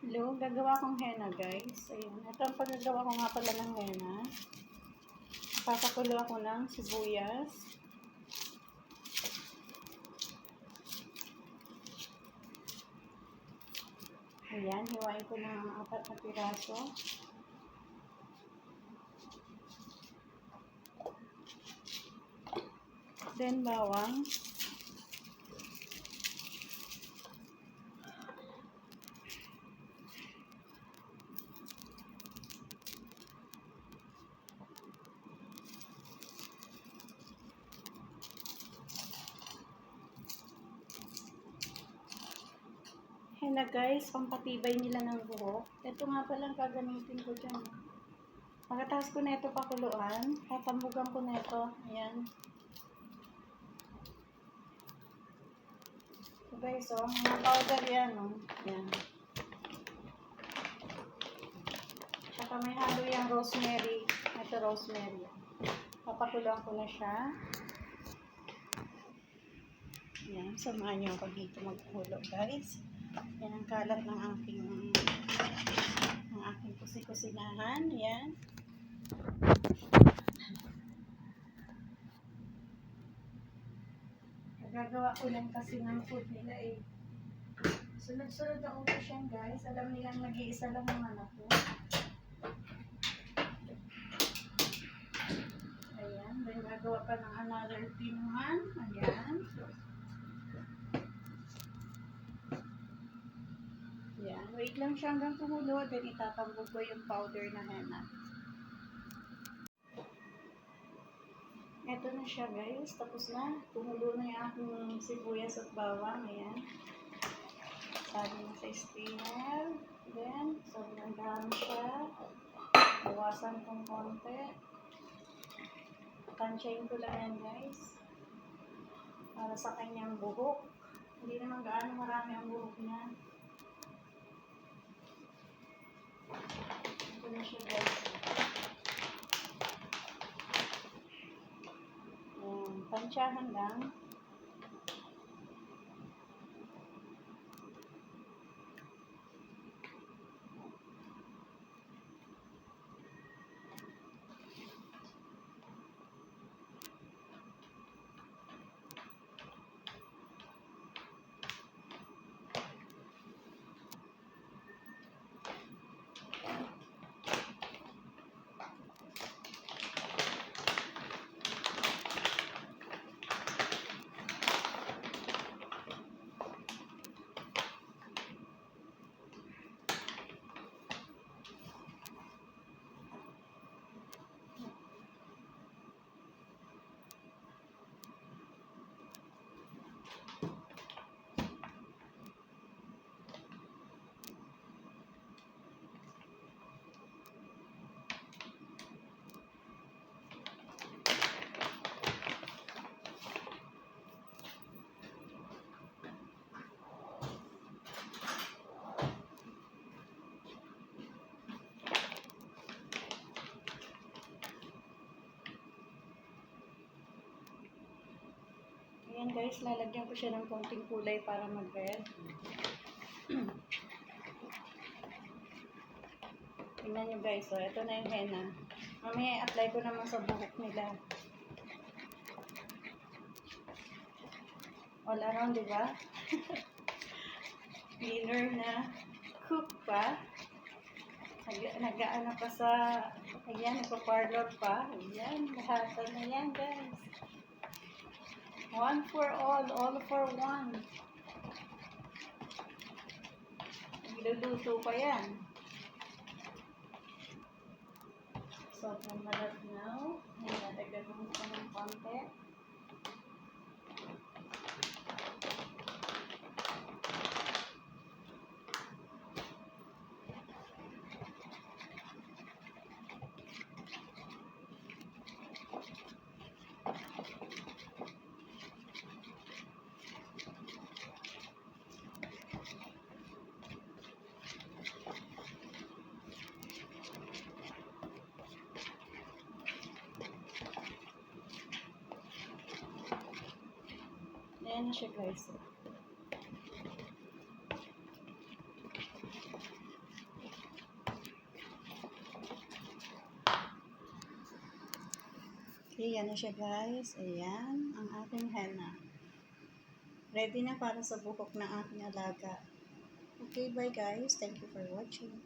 Hello, gagawa kong henna guys. Ayun, ito ang paggagawa ko nga pala ng henna. Papakulo ako ng sibuyas. Ayan, hiwain ko ng 4 na piraso. Then bawang. Henna guys, pampatibay nila ng buhok. Ito nga palang gagamitin ko dyan. Pagkatapos ko na ito pakuluan, tatambugan ko na ito. Ayan. So guys, mga powder yan. Ayan. Tsaka may halo yung rosemary. Ito rosemary. Papakuluan ko na siya. Ayan, samahan niyo ako dito magkulo guys. Yan ang kalat ng aking kusinahan. Yan. Gagawa ko lang kasi ng food nila eh. Sunod-sunod ang utos yan guys. Alam nilang nag-iisa lang ng anak ko. Ayan. Then gagawa pa ng another pinuhan. Ayan. Ayan. Wait lang siya hanggang tumulo. Then itatambog ko yung powder na henna. Ito na siya guys, tapos na. Tumulo na yung aking sibuyas at bawang. Ayan. Sabi na sa strainer. Then, sobrang dami siya. Bawasan kong konti. Tansyahin ko lang yan guys. Para sa kanyang buhok. Hindi naman gaano marami ang buhok niya. Ito na siya guys. Tansyahan lang. Ayan guys, lalagyan ko siya ng konting kulay para mag-red. Tingnan nyo guys, ito na yung henna. Mamaya apply ko naman sa buhok nila. All around, diba? Cleaner na. Cook pa. Nag-aano pa sa, ayan, nagpa-parlor pa. Ayan, lahat na yan guys. One for all for one. Iluluto pa yan. So, pumalat now. Nilagyan mo ito ng konti. Ayan na siya guys. Okay, yan na siya guys. Ayan, ang aking henna. Ready na para sa buhok ng aking alaga. Okay, bye guys. Thank you for watching.